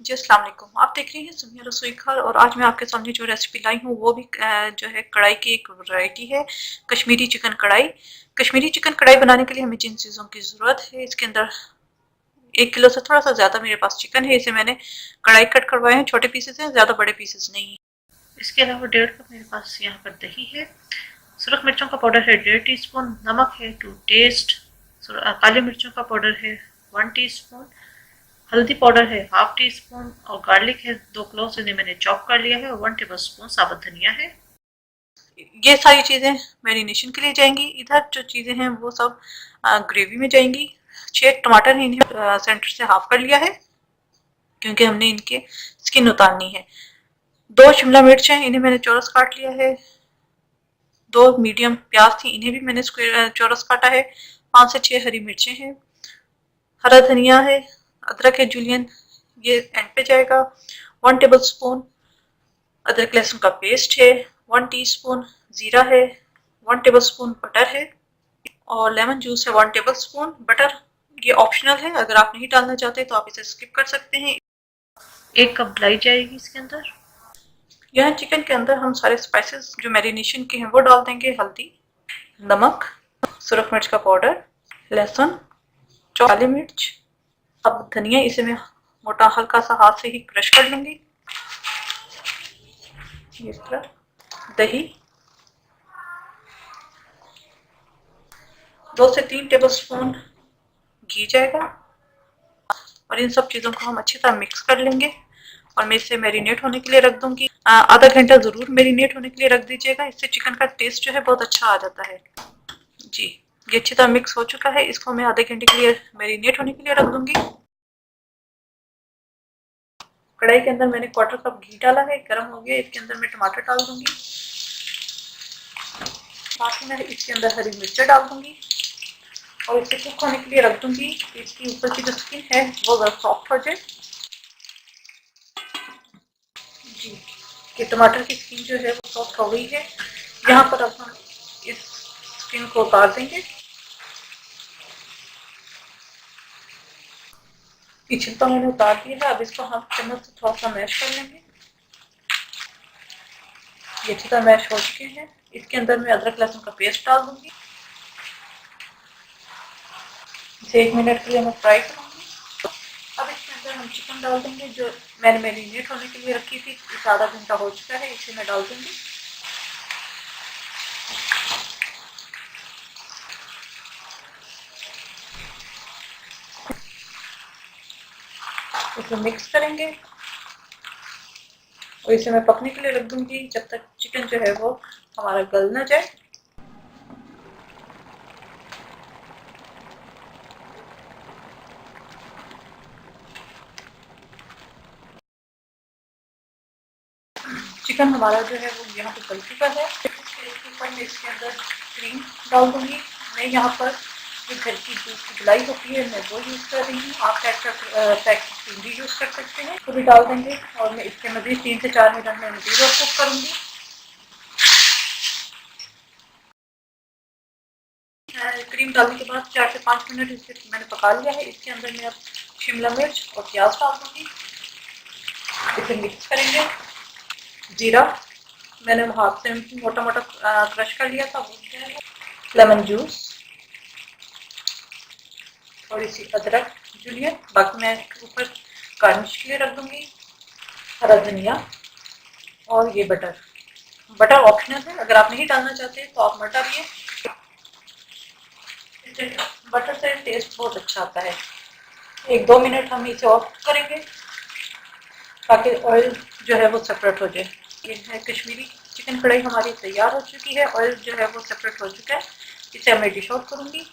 जी अस्सलाम वालेकुम। आप देख रही हैं सुमिया रसोई घर और आज मैं आपके सामने जो रेसिपी लाई हूँ वो भी जो है कढ़ाई की एक वैरायटी है, कश्मीरी चिकन कढ़ाई। कश्मीरी चिकन कढ़ाई बनाने के लिए हमें जिन चीज़ों की ज़रूरत है, इसके अंदर 1 किलो से थोड़ा सा ज़्यादा मेरे पास चिकन है। इसे मैंने कढ़ाई कट करवाए हैं, छोटे पीसेस हैं, ज़्यादा बड़े पीसेस नहीं है। इसके अलावा 1.5 कप मेरे पास यहाँ पर दही है, सुरख मिर्चों का पाउडर है 1.5 टीस्पून, नमक है टू टेस्ट, काली मिर्चों का पाउडर है 1 टीस्पून, हल्दी पाउडर है 1/2 टीस्पून और गार्लिक है 2 क्लोव्स, इन्हें मैंने चॉप कर लिया है और 1 टेबलस्पून साबुत धनिया है। ये सारी चीज़ें मैरिनेशन के लिए जाएंगी। इधर जो चीज़ें हैं वो सब ग्रेवी में जाएंगी। 6 टमाटर है, इन्हें सेंटर से हाफ कर लिया है क्योंकि हमने इनके स्किन उतारनी है। 2 शिमला मिर्च हैं, इन्हें मैंने चौरस काट लिया है। 2 मीडियम प्याज थी, इन्हें भी मैंने चौरस काटा है। 5 से 6 हरी मिर्चें हैं, हरा धनिया है, अदरक है जुलियन, ये एंड पे जाएगा। 1 टेबल स्पून अदरक लहसुन का पेस्ट है, 1 टीस्पून जीरा है, 1 टेबल स्पून बटर है और लेमन जूस है 1 टेबल स्पून। बटर ये ऑप्शनल है, अगर आप नहीं डालना चाहते तो आप इसे स्किप कर सकते हैं। 1 कप लाई जाएगी इसके अंदर। यहाँ चिकन के अंदर हम सारे स्पाइसेस जो मैरिनेशन के हैं वो डाल देंगे। हल्दी, नमक, सुरख मिर्च का पाउडर, लहसुन, काली मिर्च, अब धनिया, इसे मैं मोटा हल्का सा हाथ से ही क्रश कर लूंगी। इस तरह दही, 2 से 3 टेबल स्पून घी जाएगा और इन सब चीज़ों को हम अच्छी तरह मिक्स कर लेंगे और मैं इसे मैरिनेट होने के लिए रख दूंगी। आधा घंटा ज़रूर मैरिनेट होने के लिए रख दीजिएगा, इससे चिकन का टेस्ट जो है बहुत अच्छा आ जाता है। जी, ये अच्छी तरह मिक्स हो चुका है, इसको मैं आधे घंटे के लिए मैरिनेट होने के लिए रख दूंगी। कढ़ाई के अंदर मैंने 1/4 कप घी डाला है, गर्म हो गया। इसके अंदर मैं टमाटर डाल दूंगी, साथ ही मैं इसके अंदर हरी मिर्च डाल दूंगी और इसे कुक होने के लिए रख दूंगी। इसकी ऊपर की जो स्किन है वो सॉफ्ट हो जाए। जी, ये टमाटर की स्किन जो है वो सॉफ्ट हो गई है। यहाँ पर अब हम इस स्किन को उतार देंगे। ये छिलका मैंने उतार दिया है, अब इसको हम चम्मच से थोड़ा सा मैश कर लेंगे। ये अच्छी तरह मैश हो चुके हैं। इसके अंदर मैं अदरक लहसुन का पेस्ट डाल दूंगी। इसे 1 मिनट के लिए मैं फ्राई करूंगी। अब इसके अंदर हम चिकन डाल देंगे जो मैंने मैरिनेट होने के लिए रखी थी। इसे आधा घंटा हो चुका है, इसे मैं डाल दूंगी। इसे मिक्स करेंगे और इसे मैं पकने के लिए रख दूंगी जब तक चिकन जो है वो हमारा गल ना जाए। चिकन हमारा जो है वो यहाँ पे गल चुका है। इसके ऊपर मैं इसके अंदर क्रीम डाल दूंगी। मैं यहाँ पर जो घर की दूध की मलाई होती है मैं वो यूज़ कर रही हूँ। आप पैक क्रीम भी यूज़ कर सकते हैं, तो भी डाल देंगे और मैं इसके मज़ीद 3 से 4 मिनट में मज़ीद और कुक करूँगी। क्रीम डालने के बाद 4 से 5 मिनट इसे मैंने पका लिया है। इसके अंदर मैं अब शिमला मिर्च और प्याज डाल दूँगी, इसे मिक्स करेंगे। जीरा मैंने हाथ से मोटा मोटा क्रश कर लिया था, लेमन जूस, थोड़ी सी अदरक जुलियन, बाकी मैं ऊपर गार्निश के लिए रख दूंगी। हरा धनिया और ये बटर। बटर ऑप्शनल है, अगर आप नहीं डालना चाहते तो आप मत डालिए। बटर से टेस्ट बहुत अच्छा आता है। 1-2 मिनट हम इसे ऑफ करेंगे ताकि ऑयल जो है वो सेपरेट हो जाए। ये है कश्मीरी चिकन कढ़ाई हमारी तैयार हो चुकी है। ऑयल जो है वो सेपरेट हो चुका है, इसे मैं डिश आउट करूँगी।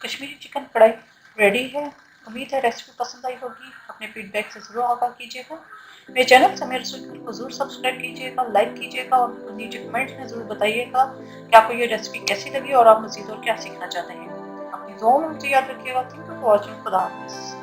कश्मीरी चिकन कढ़ाई रेडी है। उम्मीद है रेसिपी पसंद आई होगी। अपने फीडबैक से ज़रूर आगाह कीजिएगा। मेरे चैनल समीर रसोई घर को ज़रूर सब्सक्राइब कीजिएगा, लाइक कीजिएगा और नीचे कमेंट्स में ज़रूर बताइएगा कि आपको ये रेसिपी कैसी लगी और आप मज़ीद और क्या सीखना चाहते हैं। अपनी दुआओं में मुझे याद रखिएगा। Thank you for watching. खुदा हाफिज़।